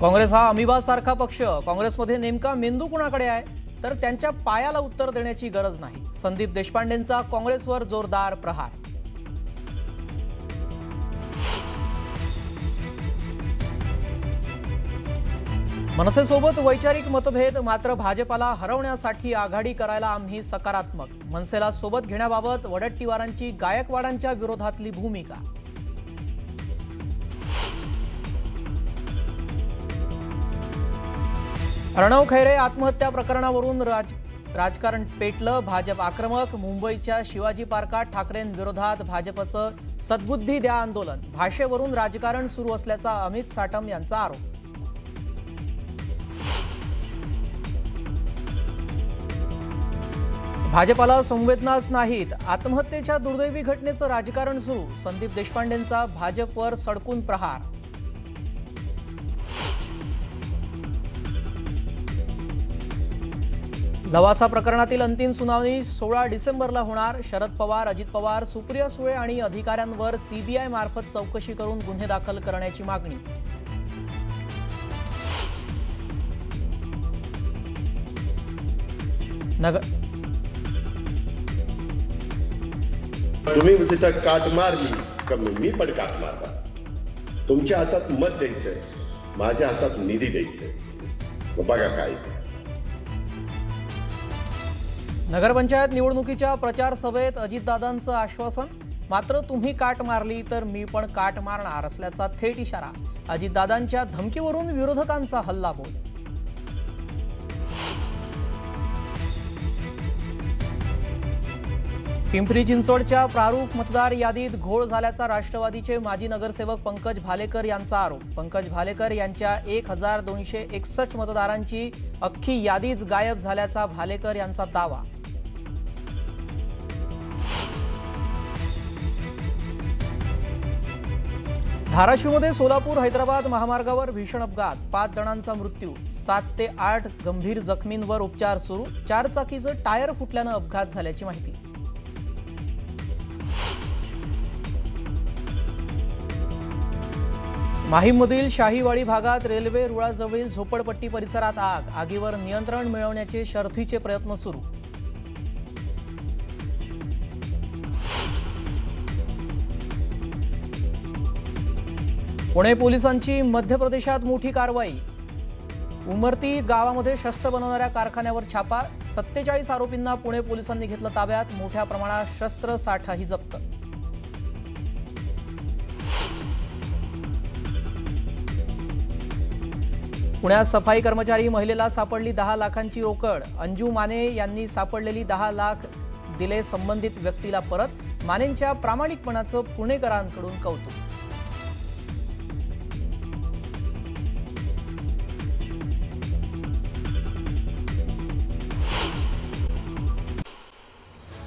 काँग्रेस हा अमिबासारखा पक्ष. काँग्रेसमध्ये नेमका मेंदू कुणाकडे आहे तर त्यांच्या पायाला उत्तर देण्याची गरज नाही. संदीप देशपांडेंचा काँग्रेसवर जोरदार प्रहार. मनसेसोबत वैचारिक मतभेद, मात्र भाजपाला हरवण्यासाठी आघाडी करायला आम्ही सकारात्मक. मनसेला सोबत घेण्याबाबत वडट्टीवारांची गायकवाडांच्या विरोधातली भूमिका. अर्णव खैरे आत्महत्या प्रकरणावरून राजकारण पेटलं. भाजप आक्रमक. मुंबईच्या शिवाजी पार्कात ठाकरेंविरोधात भाजपचं सद्बुद्धी द्या आंदोलन. भाषेवरून राजकारण सुरू असल्याचा अमित साटम यांचा आरोप. भाजपाला संवेदनाच नाहीत. आत्महत्येच्या दुर्दैवी घटनेचं राजकारण सुरू. संदीप देशपांडेंचा भाजपवर सडकून प्रहार. लवासा प्रकरणातील अंतिम सुनावणी 16 डिसेंबरला होणार. शरद पवार, अजित पवार, सुप्रिया सुळे आणि अधिकाऱ्यांवर सीबीआय मार्फत चौकशी करून गुन्हे दाखल करण्याची मागणी. तुम्ही तिथं काट मारली का मी पण काट मारला. तुमच्या हातात मत द्यायचंय, माझ्या हातात निधी द्यायचंय. बघा काय. नगरपंचायत निवडणुकीच्या प्रचार सभेत अजितदादांचं आश्वासन. मात्र तुम्ही काट मारली तर मी पण काट मारणार असल्याचा थेट इशारा. अजितदादांच्या धमकीवरून विरोधकांचा हल्लाबोल. पिंपरी चिंचवडच्या प्रारूप मतदार यादीत घोळ झाल्याचा राष्ट्रवादीचे माजी नगरसेवक पंकज भालेकर यांचा आरोप. पंकज भालेकर यांच्या 1261 मतदारांची अख्खी यादीच गायब झाल्याचा भालेकर यांचा दावा. धाराशिवमध्ये सोलापूर हैदराबाद महामार्गावर भीषण अपघात. 5 जणांचा मृत्यू, 7 ते 8 गंभीर जखमींवर उपचार सुरू. 4 चाकीचं टायर फुटल्यानं अपघात झाल्याची माहिती. माहीममधील शाहीवाडी भागात रेल्वे रुळाजवळील झोपडपट्टी परिसरात आग. आगीवर नियंत्रण मिळवण्याचे शर्थीचे प्रयत्न सुरू. पुणे पोलिसांची मध्य प्रदेशात मोठी कारवाई. उमरती गावामध्ये शस्त्र बनवणाऱ्या कारखान्यावर छापा. 47 आरोपींना पुणे पोलिसांनी घेतलं ताब्यात. मोठ्या प्रमाणात शस्त्र साठाही जप्त. पुण्यात सफाई कर्मचारी महिलेला सापडली 10 लाखांची रोकड. अंजू माने यांनी सापडलेली 10 लाख दिले संबंधित व्यक्तीला परत. मानेंच्या प्रामाणिकपणाचं पुणेकरांकडून कौतुक.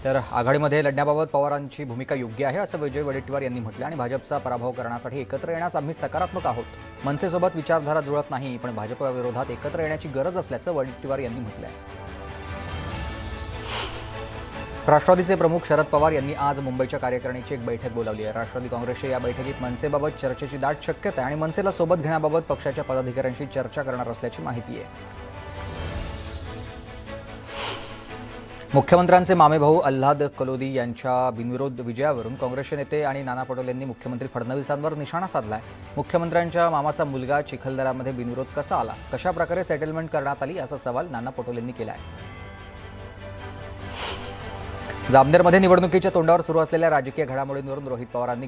तर आघाडीमध्ये लढण्याबाबत पवारांची भूमिका योग्य आहे असं विजय वडेट्टीवार यांनी म्हटलं आणि भाजपचा पराभव करण्यासाठी एकत्र येण्यास आम्ही सकारात्मक आहोत. मनसेसोबत विचारधारा जुळत नाही, पण भाजपविरोधात एकत्र येण्याची गरज असल्याचं वडेट्टीवार यांनी म्हटलं आहे. राष्ट्रवादीचे प्रमुख शरद पवार यांनी आज मुंबईच्या कार्यकारिणीची एक बैठक बोलावली आहे. राष्ट्रवादी काँग्रेसच्या या बैठकीत मनसेबाबत चर्चेची दाट शक्यता आहे आणि मनसेला सोबत घेण्याबाबत पक्षाच्या पदाधिकाऱ्यांशी चर्चा करणार असल्याची माहिती आहे. मुख्यमंत्र्यांचे मामेभाऊ अल्हाद कलोदी यांच्या बिनविरोध विजयावरून काँग्रेसचे नेते आणि नाना पटोले यांनी मुख्यमंत्री फडणवीसांवर निशाणा साधलाय. मुख्यमंत्र्यांच्या मामाचा मुलगा चिखलदरामध्ये बिनविरोध कसा आला, कशा प्रकारे सेटलमेंट करण्यात आली असा सवाल नाना पटोले यांनी केला आहे. जामनेरमध्ये निवडणुकीच्या तोंडावर सुरू असलेल्या राजकीय घडामोडींवरून रोहित पवारांनी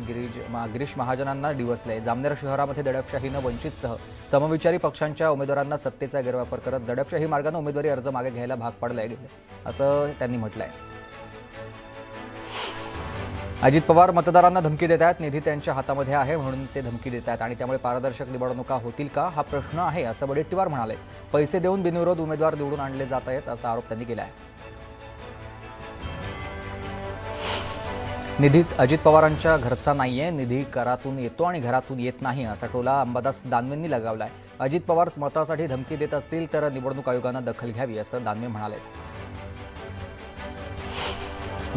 गिरीश महाजनांना डिवचले. जामनेर शहरामध्ये दडपशाहीनं वंचितसह समविचारी पक्षांच्या उमेदवारांना सत्तेचा गैरवापर करत दडपशाही मार्गाने उमेदवारी अर्ज मागे घ्यायला भाग पाडले गेले असं त्यांनी म्हटलंय. अजित पवार मतदारांना धमकी देत आहेत. निधी त्यांच्या हातामध्ये आहे म्हणून ते धमकी देत आहेत आणि त्यामुळे पारदर्शक निवडणुका होतील का हा प्रश्न आहे असं वडेट्टीवार म्हणाले. पैसे देऊन बिनविरोध उमेदवार निवडून आणले जात आहेत असा आरोप त्यांनी केला आहे. निधी अजित पवारांच्या घरचा नाहीये, निधी करातून येतो आणि घरातून येत नाही असा टोला अंबादास दानवेंनी लगावलाय. अजित पवार मतासाठी धमकी देत असतील तर निवडणूक आयोगानं दखल घ्यावी असं दानवे म्हणाले.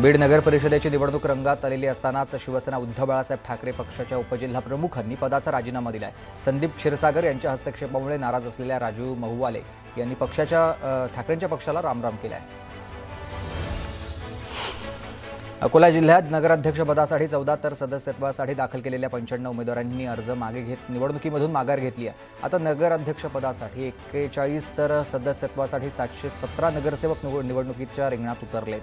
बीड नगर परिषदेची निवडणूक रंगात आलेली असतानाच शिवसेना उद्धव बाळासाहेब ठाकरे पक्षाच्या उपजिल्हा प्रमुखांनी पदाचा राजीनामा दिलाय. संदीप क्षीरसागर यांच्या हस्तक्षेपामुळे नाराज असलेल्या राजू महुवाले यांनी ठाकरेंच्या पक्षाला रामराम केलाय. अकोला जिल्ह्यात नगराध्यक्षपदासाठी 14 तर सदस्यत्वासाठी दाखल केलेल्या 95 उमेदवारांनी अर्ज मागे घेत निवडणुकीमधून माघार घेतली आहे. आता नगराध्यक्षपदासाठी 41 तर सदस्यत्वासाठी 717 नगरसेवक निवडणुकीच्या रिंगणात उतरलेत.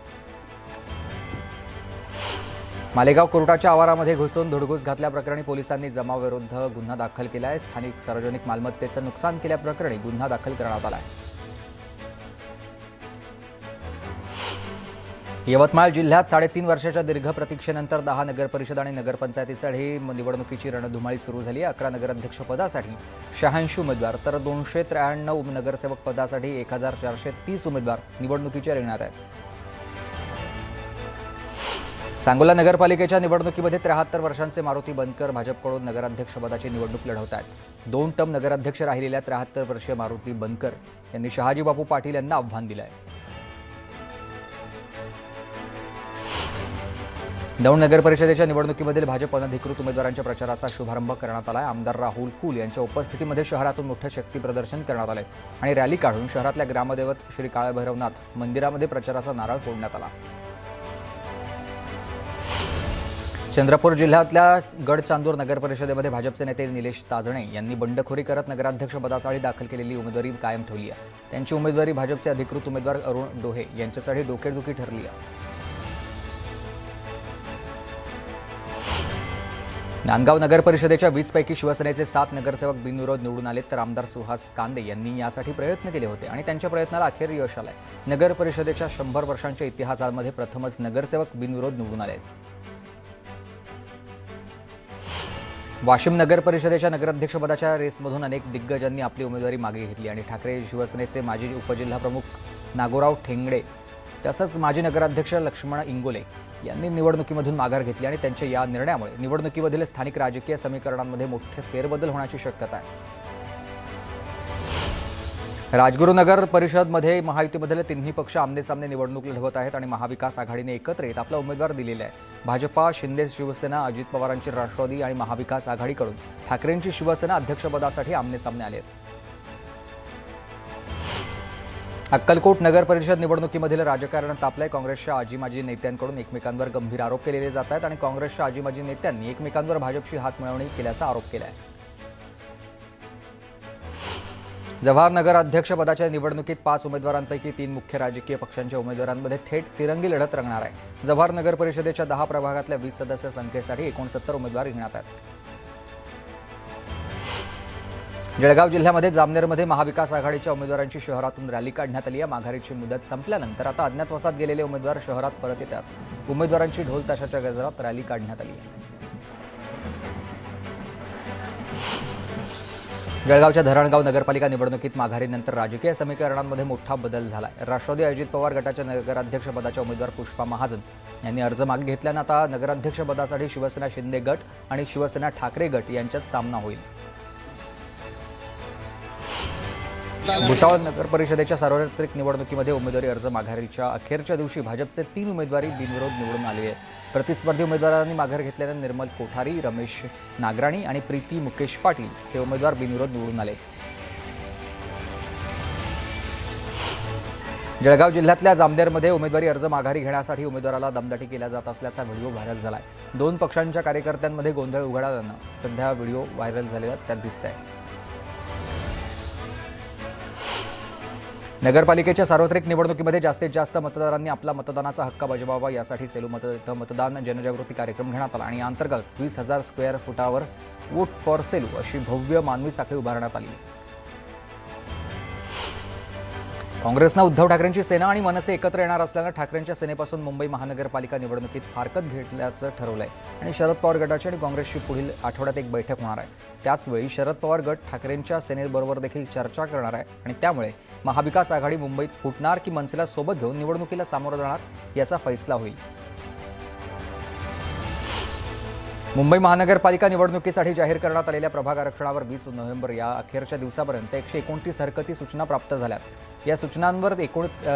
मालेगाव कोर्टाच्या आवारामध्ये घुसून धुडगूस घातल्याप्रकरणी पोलिसांनी जमावाविरुद्ध गुन्हा दाखल केला आहे. स्थानिक सार्वजनिक मालमत्तेचं नुकसान केल्याप्रकरणी गुन्हा दाखल करण्यात आला आहे. यवतमाळ जिल्ह्यात 3.5 वर्षाच्या दीर्घ प्रतीक्षेनंतर 10 नगरपरिषद आणि नगरपंचायतीसाठी निवडणुकीची रणधुमाळी सुरू झाली आहे. 11 नगराध्यक्ष पदासाठी 86 उमेदवार तर 293 नगरसेवक पदासाठी 1430 उमेदवार निवडणुकीच्या रिंगणात आहेत. सांगोला नगरपालिकेच्या निवडणुकीमध्ये 73 वर्षांचे मारुती बनकर भाजपकडून नगराध्यक्षपदाची निवडणूक लढवत आहेत. 2 टर्म नगराध्यक्ष राहिलेल्या 73 वर्षीय मारुती बनकर यांनी शहाजीबापू पाटील यांना आव्हान दिलं आहे. दौंड नगर परिषदेच्या निवडणुकीमधील भाजप अनधिकृत उमेदवारांच्या प्रचाराचा शुभारंभ करण्यात आला आहे. आमदार राहुल कुल यांच्या उपस्थितीमध्ये शहरातून मोठे शक्ती प्रदर्शन करण्यात आले आणि रॅली काढून शहरातल्या ग्रामदैवत श्री काळभैरवनाथ मंदिरामध्ये प्रचाराचा नारळ फोडण्यात आला. चंद्रपूर जिल्ह्यातल्या गडचांदूर नगर परिषदेमध्ये भाजपचे नेते निलेश ताजणे यांनी बंडखोरी करत नगराध्यक्षपदासाठी दाखल केलेली उमेदवारी कायम ठेवली आहे. त्यांची उमेदवारी भाजपचे अधिकृत उमेदवार अरुण डोहे यांच्यासाठी डोकेदुखी ठरली आहे. नांदगाव नगर परिषदेच्या 20 पैकी शिवसेनेचे 7 नगरसेवक बिनविरोध निवडून आलेत तर आमदार सुहास कांदे यांनी यासाठी प्रयत्न केले होते आणि त्यांच्या प्रयत्नाला अखेर यश आलंय. नगर परिषदेच्या 100 वर्षांच्या इतिहासामध्ये प्रथमच नगरसेवक बिनविरोध निवडून आले. वाशिम नगर परिषदेच्या नगराध्यक्षपदाच्या रेसमधून अनेक दिग्गजांनी आपली उमेदवारी मागे घेतली आणि ठाकरे शिवसेनेचे माजी उपजिल्हा प्रमुख नागोराव ठेंगडे तसंच माजी नगराध्यक्ष लक्ष्मण इंगोले यांनी निवडणुकीमधून माघार घेतली आणि त्यांच्या या निर्णयामुळे निवडणुकीमधील स्थानिक राजकीय समीकरणांमध्ये मोठे फेरबदल होण्याची शक्यता आहे. राजगुरुनगर परिषदमध्ये महायुतीमधील तिन्ही पक्ष आमनेसामने निवडणूक लढवत आहेत आणि महाविकास आघाडीने एकत्र येत आपला उमेदवार दिलेला आहे. भाजपा, शिंदे शिवसेना, अजित पवारांची राष्ट्रवादी आणि महाविकास आघाडीकडून ठाकरेंची शिवसेना अध्यक्षपदासाठी आमनेसामने आले आहेत. अक्कलकोट नगर परिषद निवडणुकीमधील राजकारण तापलंय. काँग्रेसच्या आजी माजी नेत्यांकडून एकमेकांवर गंभीर आरोप केलेले जात आहेत आणि काँग्रेसच्या आजी माजी नेत्यांनी एकमेकांवर भाजपशी हातमिळवणी केल्याचा आरोप केला आहे. जव्हार नगर अध्यक्षपदाच्या निवडणुकीत 5 उमेदवारांपैकी 3 मुख्य राजकीय पक्षांच्या उमेदवारांमध्ये थेट तिरंगी लढत रंगणार आहे. जव्हार नगर परिषदेच्या 10 प्रभागातल्या 20 सदस्य संख्येसाठी 69 उमेदवार रिंगणात आहेत. जळगाव जिल्ह्यामध्ये जामनेरमध्ये महाविकास आघाडीच्या उमेदवारांची शहरातून रॅली काढण्यात आली आहे. माघारीची मुदत संपल्यानंतर आता अज्ञातवासात गेलेले उमेदवार शहरात परत येताच उमेदवारांची ढोल ताशाच्या गजरात रॅली काढण्यात आली आहे. जळगावच्या धरणगाव नगरपालिका निवडणुकीत माघारीनंतर राजकीय समीकरणांमध्ये मोठा बदल झालाय. राष्ट्रवादी अजित पवार गटाच्या नगराध्यक्षपदाच्या उमेदवार पुष्पा महाजन यांनी अर्ज मागे घेतल्यानं आता नगराध्यक्षपदासाठी शिवसेना शिंदे गट आणि शिवसेना ठाकरे गट यांच्यात सामना होईल. भुसावळ नगर परिषदेच्या सार्वत्रिक निवडणुकीमध्ये उमेदवारी अर्ज माघारीच्या अखेरच्या दिवशी भाजपचे 3 उमेदवारी बिनविरोध निवडून आले आहेत. प्रतिस्पर्धी उमेदवारांनी माघार घेतल्यानं निर्मल कोठारी, रमेश नागराणी आणि प्रीती मुकेश पाटील हे उमेदवार बिनविरोध निवडून आले. जळगाव जिल्ह्यातल्या जामनेरमध्ये उमेदवारी अर्ज माघारी घेण्यासाठी उमेदवाराला दमदाटी केल्या जात असल्याचा व्हिडिओ व्हायरल झालाय. 2 पक्षांच्या कार्यकर्त्यांमध्ये गोंधळ उघडल्यानं सध्या व्हिडिओ व्हायरल झालेला त्यात दिसतंय. नगरपालिकेच्या सार्वत्रिक निवडणुकीमध्ये जास्तीत जास्त मतदारांनी आपला मतदानाचा हक्क बजावावा यासाठी सेलू मतदान जनजागृती कार्यक्रम घेण्यात आला आणि या अंतर्गत 20,000 स्क्वेअर फुटावर वोट फॉर सेलू अशी भव्य मानवी साखळी उभारण्यात आली. काँग्रेसनं उद्धव ठाकरेंची सेना आणि मनसे एकत्र येणार असल्यानं ठाकरेंच्या सेनेपासून मुंबई महानगरपालिका निवडणुकीत फारकत घेतल्याचं ठरवलंय आणि शरद पवार गटाची आणि काँग्रेसची पुढील आठवड्यात एक बैठक होणार आहे. त्याचवेळी शरद पवार गट ठाकरेंच्या सेनेबरोबर देखील चर्चा करणार आहे आणि त्यामुळे महाविकास आघाडी मुंबईत फुटणार की मनसेला सोबत घेऊन निवडणुकीला सामोरं जाणार याचा फैसला होईल. मुंबई महानगरपालिका निवडणुकीसाठी जाहीर करण्यात आलेल्या प्रभाग आरक्षणावर 20 नोव्हेंबर या अखेरच्या दिवसापर्यंत 129 हरकती सूचना प्राप्त झाल्यात. या सूचनांवर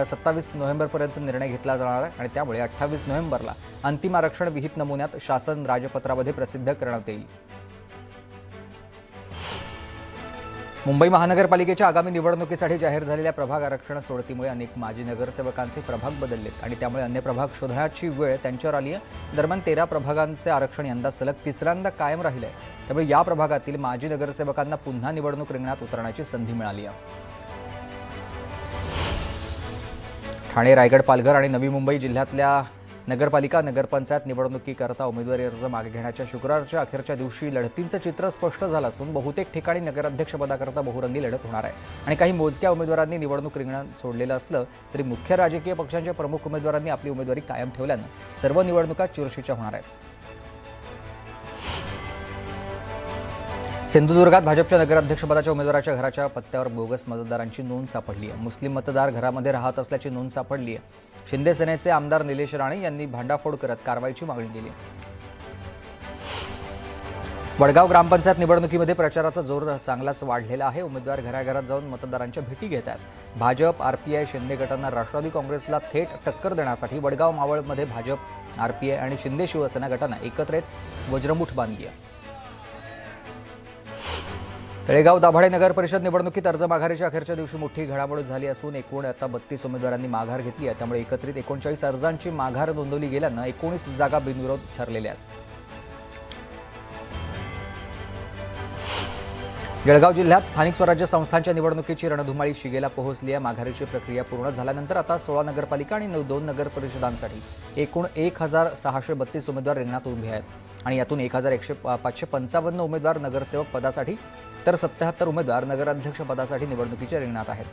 27 नोव्हेंबरपर्यंत निर्णय घेतला जाणार आहे आणि त्यामुळे 28 नोव्हेंबरला अंतिम आरक्षण विहित नमुन्यात शासन राजपत्रामध्ये प्रसिद्ध करण्यात येईल. मुंबई महानगरपालिकेच्या आगामी निवडणुकीसाठी जाहीर झालेल्या प्रभाग आरक्षण सोडतीमुळे अनेक माजी नगरसेवकांचे प्रभाग बदललेत आणि त्यामुळे अन्य प्रभाग शोधण्याची वेळ त्यांच्यावर आली आहे. दरम्यान 13 प्रभागांचे आरक्षण यंदा सलग तिसऱ्यांदा कायम राहिले आहे. त्यामुळे या प्रभागातील माजी नगरसेवकांना पुन्हा निवडणूक रिंगणात उतरण्याची संधी मिळाली आहे. ठाणे, रायगड, पालघर आणि नवी मुंबई जिल्ह्यातल्या नगरपालिका नगरपंचायत निवडणुकीकरता उमेदवारी अर्ज मागे घेण्याच्या शुक्रवारच्या अखेरच्या दिवशी लढतींचं चित्र स्पष्ट झालं असून बहुतेक ठिकाणी नगराध्यक्षपदाकरता बहुरंगी लढत होणार आहे आणि काही मोजक्या उमेदवारांनी निवडणूक रिंगणात सोडलेलं असलं तरी मुख्य राजकीय पक्षांच्या प्रमुख उमेदवारांनी आपली उमेदवारी कायम ठेवल्यानं सर्व निवडणुका चुरशीच्या होणार आहेत. सिंधुदुर्गात भाजपच्या नगराध्यक्षपदाच्या उमेदवाराच्या घराच्या पत्त्यावर बोगस मतदारांची नोंद सापडली आहे. मुस्लिम मतदार घरामध्ये राहत असल्याची नोंद सापडली आहे. शिंदे सेनेचे आमदार निलेश राणे यांनी भांडाफोड करत कारवाईची मागणी केली. वडगाव ग्रामपंचायत निवडणुकीमध्ये प्रचाराचा जोर चांगलाच वाढलेला आहे. उमेदवार घराघरात जाऊन मतदारांच्या भेटी घेत आहेत. भाजप, आरपीआय, शिंदे गटांना राष्ट्रवादी काँग्रेसला थेट टक्कर देण्यासाठी वडगाव मावळमध्ये भाजप, आरपीआय आणि शिंदे शिवसेना गटांना एकत्र येत वज्रमुठ बांधली आहे. तळेगाव दाभाडे नगर परिषद निवडणुकीत अर्ज माघारीच्या अखेरच्या दिवशी मोठी घडामोड झाली असून एकूण आता 32 उमेदवारांनी माघार घेतली आहे. त्यामुळे एकत्रित 39 अर्जांची माघार नोंदवली गेल्यानं 19 जागा बिनविरोध ठरलेल्या आहेत. जळगाव जिल्ह्यात स्थानिक स्वराज्य संस्थांच्या निवडणुकीची रणधुमाळी शिगेला पोहोचली आहे. माघारीची प्रक्रिया पूर्ण झाल्यानंतर आता 16 नगरपालिका आणि 2 नगर परिषदांसाठी एकूण 1632 उमेदवार रिंगणात उभे आहेत आणि यातून 555 उमेदवार नगरसेवक पदासाठी तर 77 उमेदवार नगराध्यक्ष पदासाठी निवडणुकीच्या रिंगणात आहेत.